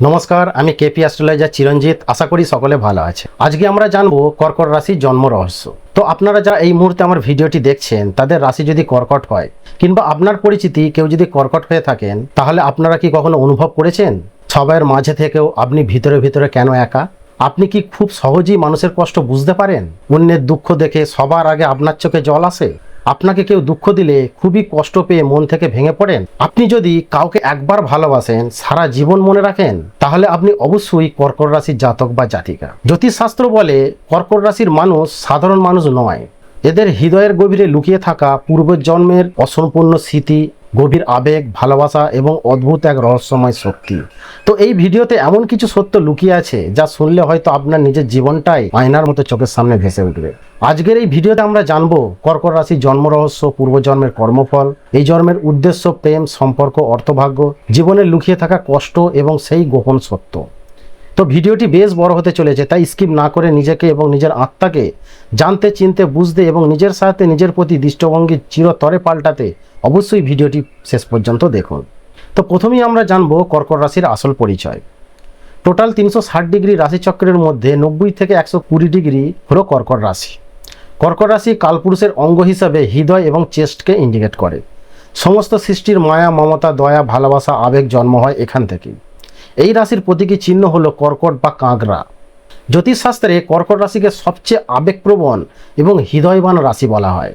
নমস্কার, আমি KP astrologer চিরঞ্জিত। আশা করি সকলে ভালো আছে। আজকে আমরা জানবো কর্কট রাশির জন্ম রহস্য। তো আপনারা যা এই মুহূর্তে আমার ভিডিওটি দেখছেন, তাদের রাশি যদি কর্কট হয় কিংবা আপনার পরিচিতি কেউ যদি কর্কট হয়ে থাকেন, তাহলে আপনারা কি কখনো অনুভব করেছেন সবাইয়ের মাঝে থেকেও আপনি ভিতরে ভিতরে কেন একা? আপনি কি খুব সহজেই মানুষের কষ্ট বুঝতে পারেন? অন্যের দুঃখ দেখে সবার আগে আপনার চোখে জল আসে? আপনাকে কেউ দুঃখ দিলে খুবই কষ্ট পেয়ে মন থেকে ভেঙে পড়েন? আপনি যদি কাউকে একবার ভালোবাসেন, সারা জীবন মনে রাখেন, তাহলে আপনি অবশ্যই কর্কট রাশির জাতক বা জাতিকা। জ্যোতিষশাস্ত্র বলে কর্কট রাশির মানুষ সাধারণ মানুষ নয়। এদের হৃদয়ের গভীরে লুকিয়ে থাকা পূর্বজন্মের অসম্পূর্ণ স্মৃতি, গভীর আবেগ, ভালোবাসা এবং অদ্ভুত এক রহস্যময় শক্তি। তো এই ভিডিওতে এমন কিছু সত্য লুকিয়ে আছে যা শুনলে হয়তো আপনার নিজের জীবনটাই আয়নার মতো চোখের সামনে ভেসে উঠবে। আজকের এই ভিডিওতে আমরা জানবো কর্কট রাশির জন্ম রহস্য, পূর্বজন্মের কর্মফল, এই জন্মের উদ্দেশ্য, প্রেম, সম্পর্ক, অর্থভাগ্য, জীবনে লুকিয়ে থাকা কষ্ট এবং সেই গোপন সত্য। তো ভিডিওটি বেশ বড় হতে চলেছে, তাই স্কিপ না করে নিজেকে এবং নিজের আত্মাকে জানতে, চিনতে, বুঝতে এবং নিজের সাথে নিজের প্রতি দৃষ্টিভঙ্গি চিরতরে পাল্টাতে অবশ্যই ভিডিওটি শেষ পর্যন্ত দেখুন। তো প্রথমেই আমরা জানবো কর্কট রাশির আসল পরিচয়। টোটাল 360 ডিগ্রি রাশিচক্রের মধ্যে 90 থেকে 120 ডিগ্রি হলো কর্কট রাশি। কর্কট রাশি কালপুরুষের অঙ্গ হিসাবে হৃদয় এবং চেস্টকে ইন্ডিকেট করে। সমস্ত সৃষ্টির মায়া, মমতা, দয়া, ভালোবাসা, আবেগ জন্ম হয় এখান থেকেই। এই রাশির প্রতীকী চিহ্ন হলো কর্কট বা কাঁকড়া। জ্যোতিষশাস্ত্রে কর্কট রাশিকে সবচেয়ে আবেগপ্রবণ এবং হৃদয়বান রাশি বলা হয়।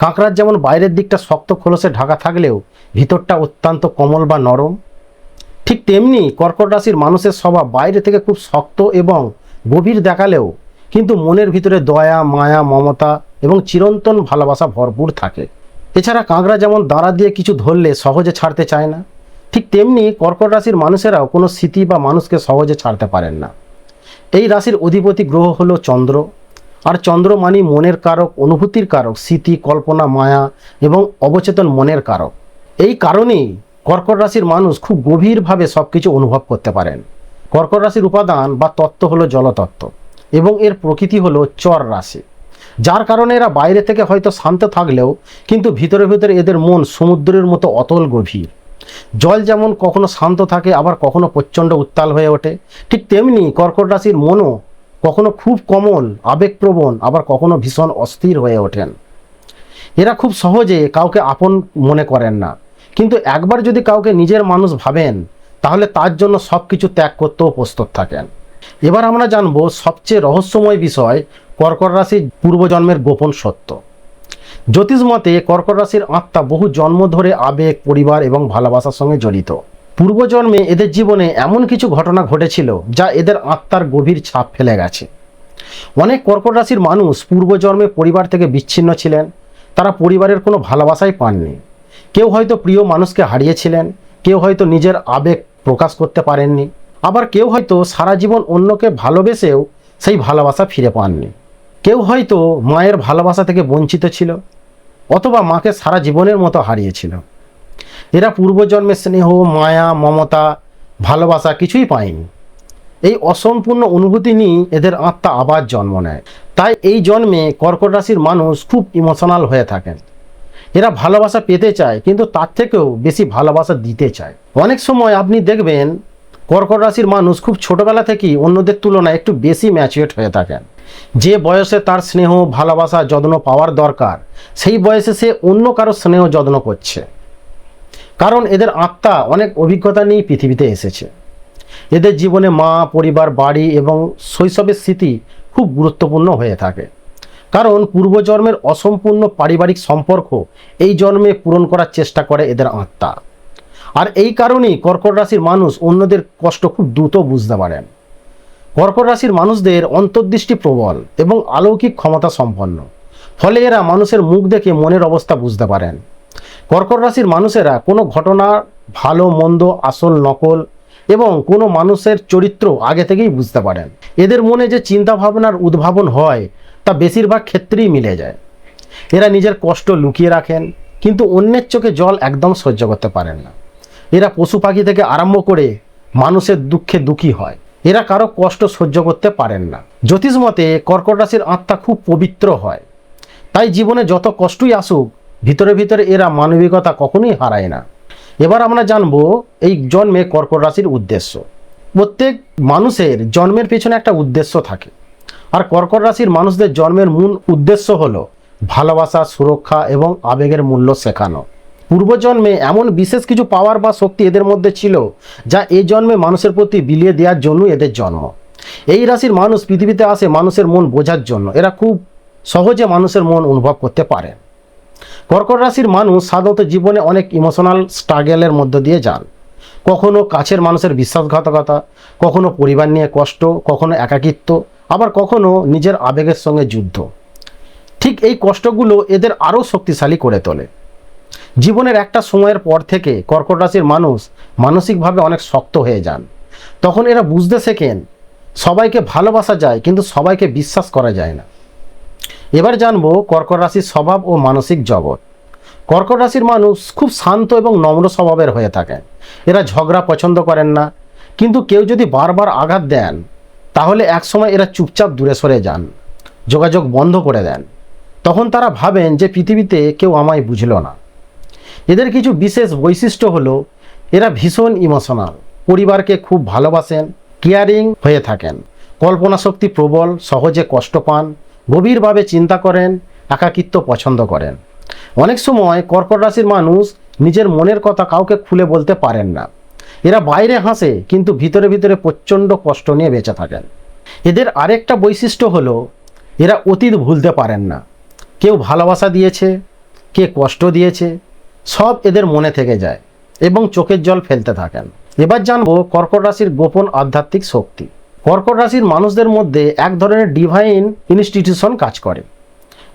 কাঁকড়ার যেমন বাইরের দিকটা শক্ত খোলসে ঢাকা থাকলেও ভিতরটা অত্যন্ত কোমল বা নরম, ঠিক তেমনি কর্কট রাশির মানুষের স্বভাব বাইরে থেকে খুব শক্ত এবং গভীর দেখালেও কিন্তু মনের ভিতরে দয়া, মায়া, মমতা এবং চিরন্তন ভালোবাসা ভরপুর থাকে। এছাড়া কাঁকড়া যেমন দাঁড়া দিয়ে কিছু ধরলে সহজে ছাড়তে চায় না, ঠিক তেমনি কর্কট রাশির মানুষেরাও কোনো স্মৃতি বা মানুষকে সহজে ছাড়তে পারেন না। এই রাশির অধিপতি গ্রহ হলো চন্দ্র, আর চন্দ্র মানে মনের কারক, অনুভূতির কারক, স্মৃতি, কল্পনা, মায়া এবং অবচেতন মনের কারক। এই কারণেই কর্কট রাশির মানুষ খুব গভীরভাবে সব কিছু অনুভব করতে পারেন। কর্কট রাশির উপাদান বা তত্ত্ব হলো জলতত্ত্ব এবং এর প্রকৃতি হলো চর রাশি, যার কারণে এরা বাইরে থেকে হয়তো শান্ত থাকলেও কিন্তু ভিতরে ভিতরে এদের মন সমুদ্রের মতো অতল গভীর। জল যেমন কখনো শান্ত থাকে, আবার কখনো প্রচণ্ড উত্তাল হয়ে ওঠে, ঠিক তেমনি কর্কট রাশির মনও কখনো খুব কোমল, আবেগপ্রবণ, আবার কখনো ভীষণ অস্থির হয়ে ওঠেন। এরা খুব সহজে কাউকে আপন মনে করেন না, কিন্তু একবার যদি কাউকে নিজের মানুষ ভাবেন তাহলে তার জন্য সব কিছু ত্যাগ করতেও প্রস্তুত থাকেন। এবার আমরা জানবো সবচেয়ে রহস্যময় বিষয়, কর্কট রাশির পূর্বজন্মের গোপন সত্য। জ্যোতিষ মতে কর্কট রাশির আত্মা বহু জন্ম ধরে আবেগ, পরিবার এবং ভালোবাসার সঙ্গে জড়িত। পূর্বজন্মে এদের জীবনে এমন কিছু ঘটনা ঘটেছিল যা এদের আত্মার গভীর ছাপ ফেলে গেছে। অনেক কর্কট রাশির মানুষ পূর্বজন্মে পরিবার থেকে বিচ্ছিন্ন ছিলেন, তারা পরিবারের কোনো ভালোবাসাই পাননি। কেউ হয়তো প্রিয় মানুষকে হারিয়েছিলেন, কেউ হয়তো নিজের আবেগ প্রকাশ করতে পারেননি, আবার কেউ হয়তো সারা জীবন অন্যকে ভালোবেসেও সেই ভালোবাসা ফিরে পাননি। কেউ হয়তো মায়ের ভালোবাসা থেকে বঞ্চিত ছিল, অথবা মাকে সারা জীবনের মতো হারিয়েছিল। এরা পূর্বজন্মের স্নেহ, মায়া, মমতা, ভালোবাসা কিছুই পায়নি। এই অসম্পূর্ণ অনুভূতি নিয়ে এদের আত্মা আবার জন্ম নেয়। তাই এই জন্মে কর্কট রাশির মানুষ খুব ইমোশনাল হয়ে থাকেন। এরা ভালোবাসা পেতে চায়, কিন্তু তার থেকেও বেশি ভালোবাসা দিতে চায়। অনেক সময় আপনি দেখবেন কর্কট রাশির মানুষ খুব ছোটবেলা থেকেই অন্যদের তুলনায় একটু বেশি ম্যাচিউরড হয়ে থাকেন। যে বয়সে তার স্নেহ, ভালোবাসা, যত্ন পাওয়ার দরকার, সেই বয়সে সে অন্য কারো স্নেহ যত্ন করছে। কারণ এদের আত্মা অনেক অভিজ্ঞতা নিয়ে পৃথিবীতে এসেছে। এদের জীবনে মা, পরিবার, বাড়ি এবং শৈশবের স্মৃতি খুব গুরুত্বপূর্ণ হয়ে থাকে। কারণ পূর্বজন্মের অসম্পূর্ণ পারিবারিক সম্পর্ক এই জন্মে পূরণ করার চেষ্টা করে এদের আত্মা। আর এই কারণেই কর্কট রাশির মানুষ অন্যদের কষ্ট খুব দ্রুত বুঝতে পারেন। কর্কট রাশির মানুষদের অন্তর্দৃষ্টি প্রবল এবং অলৌকিক ক্ষমতা সম্পন্ন, ফলে এরা মানুষের মুখ দেখে মনের অবস্থা বুঝতে পারেন। কর্কট রাশির মানুষেরা কোনো ঘটনা, ভালো মন্দ, আসল নকল এবং কোনো মানুষের চরিত্র আগে থেকেই বুঝতে পারেন। এদের মনে যে চিন্তা ভাবনার উদ্ভাবন হয় তা বেশিরভাগ ক্ষেত্রেই মিলে যায়। এরা নিজের কষ্ট লুকিয়ে রাখেন, কিন্তু অন্যের চোখে জল একদম সহ্য করতে পারেন না। এরা পশু পাখি থেকে আরম্ভ করে মানুষের দুঃখে দুঃখী হয়। এরা কারো কষ্ট সহ্য করতে পারেন না। জ্যোতিষ মতে কর্কট রাশির আত্মা খুব পবিত্র হয়, তাই জীবনে যত কষ্টই আসুক ভিতরে ভিতরে এরা মানবিকতা কখনোই হারায় না। এবার আমরা জানবো এই জন্মে কর্কট রাশির উদ্দেশ্য। প্রত্যেক মানুষের জন্মের পেছনে একটা উদ্দেশ্য থাকে, আর কর্কট রাশির মানুষদের জন্মের মূল উদ্দেশ্য হলো ভালোবাসা, সুরক্ষা এবং আবেগের মূল্য শেখানো। পূর্বজন্মে এমন বিশেষ কিছু পাওয়ার বা শক্তি এদের মধ্যে ছিল যা এই জন্মে মানুষের প্রতি বিলিয়ে দেওয়ার জন্য এদের জন্ম। এই রাশির মানুষ পৃথিবীতে আসে মানুষের মন বোঝার জন্য। এরা খুব সহজে মানুষের মন অনুভব করতে পারে। কর্কট রাশির মানুষ সাধারণত জীবনে অনেক ইমোশনাল স্ট্রাগলের মধ্য দিয়ে যান। কখনো কাছের মানুষের বিশ্বাসঘাতকতা, কখনো পরিবার নিয়ে কষ্ট, কখনো একাকিত্ব, আবার কখনো নিজের আবেগের সঙ্গে যুদ্ধ। ঠিক এই কষ্টগুলো এদের আরও শক্তিশালী করে তোলে। জীবনের একটা সময়ের পর থেকে কর্কট রাশির মানুষ মানসিকভাবে অনেক শক্ত হয়ে যান। তখন এরা বুঝতে শেখেন সবাইকে ভালোবাসা যায়, কিন্তু সবাইকে বিশ্বাস করা যায় না। এবার জানবো কর্কট রাশির স্বভাব ও মানসিক জগৎ। কর্কট রাশির মানুষ খুব শান্ত এবং নম্র স্বভাবের হয়ে থাকেন। এরা ঝগড়া পছন্দ করেন না, কিন্তু কেউ যদি বারবার আঘাত দেন তাহলে একসময় এরা চুপচাপ দূরে সরে যান, যোগাযোগ বন্ধ করে দেন। তখন তারা ভাবেন যে পৃথিবীতে কেউ আমায় বুঝলো না। এদের কিছু বিশেষ বৈশিষ্ট্য হলো এরা ভীষণ ইমোশনাল, পরিবারকে খুব ভালোবাসেন, কেয়ারিং হয়ে থাকেন, কল্পনা শক্তি প্রবল, সহজে কষ্ট পান, গভীরভাবে চিন্তা করেন, একাকিত্ব পছন্দ করেন। অনেক সময় কর্কট রাশির মানুষ নিজের মনের কথা কাউকে খুলে বলতে পারেন না। এরা বাইরে হাসে, কিন্তু ভিতরে ভিতরে প্রচণ্ড কষ্ট নিয়ে বেঁচে থাকেন। এদের আরেকটা বৈশিষ্ট্য হলো এরা অতীত ভুলতে পারেন না। কেউ ভালোবাসা দিয়েছে, কে কষ্ট দিয়েছে, সব এদের মনে থেকে যায় এবং চোখের জল ফেলতে থাকেন। এবার জানবো কর্কট রাশির গোপন আধ্যাত্মিক শক্তি। কর্কট রাশির মানুষদের মধ্যে এক ধরনের ডিভাইন ইনস্টিটিউশন কাজ করে।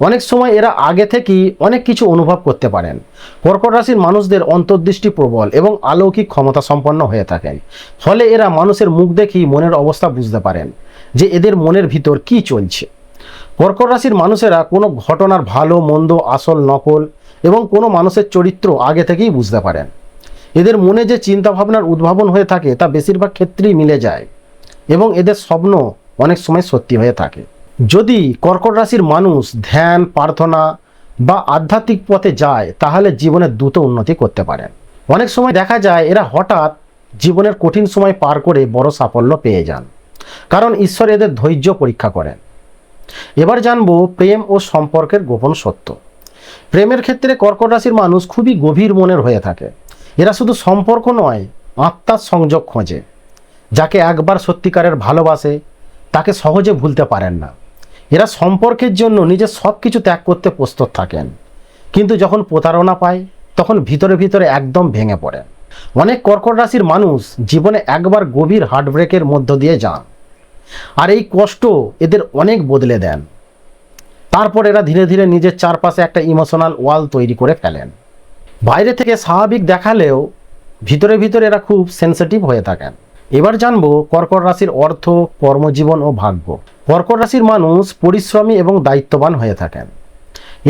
অনেক সময় এরা আগে থেকেই অনেক কিছু অনুভব করতে পারেন। কর্কট রাশির মানুষদের অন্তর্দৃষ্টি প্রবল এবং অলৌকিক ক্ষমতা সম্পন্ন হয়ে থাকেন। ফলে এরা মানুষের মুখ দেখেই মনের অবস্থা বুঝতে পারেন যে এদের মনের ভিতর কি চলছে। কর্কট রাশির মানুষেরা কোনো ঘটনার ভালো মন্দ, আসল নকল এবং কোনো মানুষের চরিত্র আগে থেকেই বুঝতে পারেন। এদের মনে যে চিন্তাভাবনার উদ্ভাবন হয়ে থাকে তা বেশিরভাগ ক্ষেত্রেই মিলে যায় এবং এদের স্বপ্ন অনেক সময় সত্যি হয়ে থাকে। যদি কর্কট রাশির মানুষ ধ্যান, প্রার্থনা বা আধ্যাত্মিক পথে যায় তাহলে জীবনের দ্রুত উন্নতি করতে পারেন। অনেক সময় দেখা যায় এরা হঠাৎ জীবনের কঠিন সময় পার করে বড় সাফল্য পেয়ে যান, কারণ ঈশ্বর এদের ধৈর্য পরীক্ষা করেন। এবার জানবো প্রেম ও সম্পর্কের গোপন সত্য। প্রেমের ক্ষেত্রে কর্কট রাশির মানুষ খুবই গভীর মনের হয়ে থাকে। এরা শুধু সম্পর্ক নয়, আত্মার সংযোগ খোঁজে। যাকে একবার সত্যিকারের ভালোবাসে তাকে সহজে ভুলতে পারেন না। এরা সম্পর্কের জন্য নিজের সব কিছু ত্যাগ করতে প্রস্তুত থাকেন, কিন্তু যখন প্রতারণা পায় তখন ভিতরে ভিতরে একদম ভেঙে পড়েন। অনেক কর্কট রাশির মানুষ জীবনে একবার গভীর হার্টব্রেকের মধ্য দিয়ে যান, আর এই কষ্ট এদের অনেক বদলে দেন। তারপর এরা ধীরে ধীরে নিজের চারপাশে একটা ইমোশনাল ওয়াল তৈরি করে ফেলেন। বাইরে থেকে স্বাভাবিক দেখালেও ভিতরে ভিতরে এরা খুব সেন্সিটিভ হয়ে থাকেন। এবার জানবো কর্কট রাশির অর্থ, কর্মজীবন ও ভাগ্য। কর্কট রাশির মানুষ পরিশ্রমী এবং দায়িত্ববান হয়ে থাকেন।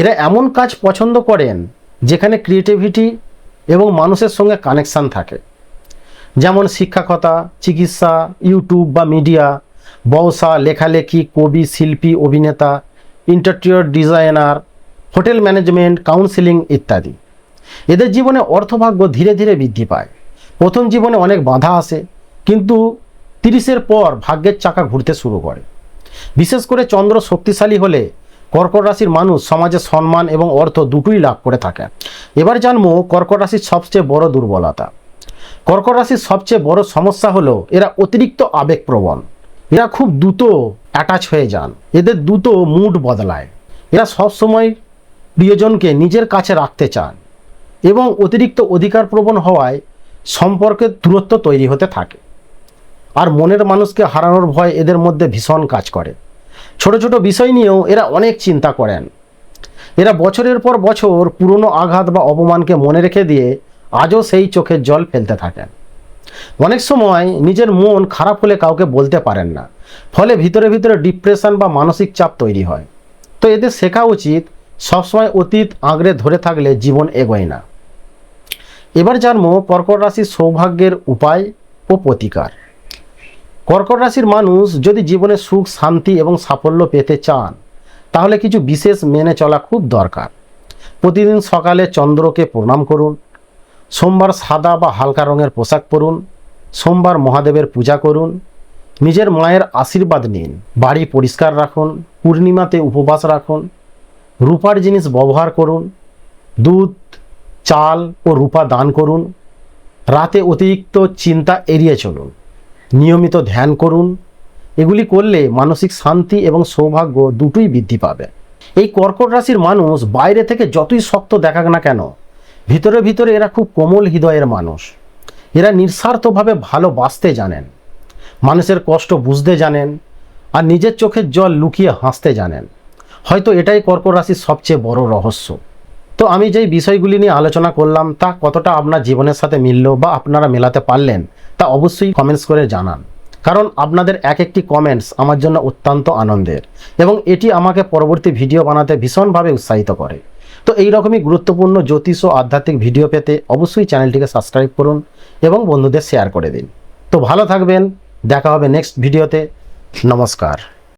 এরা এমন কাজ পছন্দ করেন যেখানে ক্রিয়েটিভিটি এবং মানুষের সঙ্গে কানেকশান থাকে, যেমন শিক্ষকতা, চিকিৎসা, ইউটিউব বা মিডিয়া, ব্যবসা, লেখালেখি, কবি, শিল্পী, অভিনেতা, interior designer, hotel management, counselling ইত্যাদি। এদের জীবনে অর্থভাগ্য ধীরে ধীরে বৃদ্ধি পায়। প্রথম জীবনে অনেক বাধা আসে, কিন্তু 30-এর পর ভাগ্যের চাকা ঘুরতে শুরু করে। বিশেষ করে চন্দ্র শক্তিশালী হলে কর্কট রাশির মানুষ সমাজে সম্মান এবং অর্থ দুটোই লাভ করে থাকে। এবার জানবো কর্কট রাশির সবচেয়ে বড় দুর্বলতা। কর্কট রাশির সবচেয়ে বড় সমস্যা হলো এরা অতিরিক্ত আবেগপ্রবণ। এরা খুব দ্রুত অ্যাটাচ হয়ে যান, এদের দ্রুত মুড বদলায়। এরা সবসময় প্রিয়জনকে নিজের কাছে রাখতে চান এবং অতিরিক্ত অধিকারপ্রবণ হওয়ায় সম্পর্কের দূরত্ব তৈরি হতে থাকে। আর মনের মানুষকে হারানোর ভয় এদের মধ্যে ভীষণ কাজ করে। ছোট ছোট বিষয় নিয়েও এরা অনেক চিন্তা করেন। এরা বছরের পর বছর পুরনো আঘাত বা অপমানকে মনে রেখে দিয়ে আজও সেই চোখের জল ফেলতে থাকেন। অনেক সময় নিজের মন খারাপ হলে কাউকে বলতে পারেন না, ফলে ভিতরে ভিতরে ডিপ্রেশন বা মানসিক চাপ তৈরি হয়। তো এদের শেখা উচিত সবসময় অতীত আঁকড়ে ধরে থাকলে জীবন এগোয় না। এবার জানবো কর্কট রাশির সৌভাগ্যের উপায় ও প্রতিকার। কর্কট রাশির মানুষ যদি জীবনে সুখ, শান্তি এবং সাফল্য পেতে চান তাহলে কিছু বিশেষ মেনে চলা খুব দরকার। প্রতিদিন সকালে চন্দ্রকে প্রণাম করুন, সোমবার সাদা বা হালকা রঙের পোশাক পরুন, সোমবার মহাদেবের পূজা করুন, নিজের মায়ের আশীর্বাদ নিন, বাড়ি পরিষ্কার রাখুন, পূর্ণিমাতে উপবাস রাখুন, রূপার জিনিস ব্যবহার করুন, দুধ, চাল ও রূপা দান করুন, রাতে অতিরিক্ত চিন্তা এড়িয়ে চলুন, নিয়মিত ধ্যান করুন। এগুলি করলে মানসিক শান্তি এবং সৌভাগ্য দুটোই বৃদ্ধি পাবে। এই কর্কট রাশির মানুষ বাইরে থেকে যতই শক্ত দেখাক না কেন, ভিতরে ভিতরে এরা খুব কোমল হৃদয়ের মানুষ। এরা নিঃস্বার্থভাবে ভালোবাসতে জানেন, মানুষের কষ্ট বুঝতে জানেন, আর নিজের চোখের জল লুকিয়ে হাসতে জানেন। হয়তো এটাই কর্কট রাশির সবচেয়ে বড় রহস্য। তো আমি যেই বিষয়গুলি নিয়ে আলোচনা করলাম তা কতটা আপনার জীবনের সাথে মিলল বা আপনারা মেলাতে পারলেন তা অবশ্যই কমেন্টস করে জানান, কারণ আপনাদের এক একটি কমেন্টস আমার জন্য অত্যন্ত আনন্দের এবং এটি আমাকে পরবর্তী ভিডিও বানাতে ভীষণভাবে উৎসাহিত করে। তো এই রকমই গুরুত্বপূর্ণ জ্যোতিষ ও আধ্যাত্মিক ভিডিও পেতে অবশ্যই চ্যানেলটিকে সাবস্ক্রাইব করুন এবং বন্ধুদের শেয়ার করে দিন। তো ভালো থাকবেন, দেখা হবে নেক্সট ভিডিওতে। নমস্কার।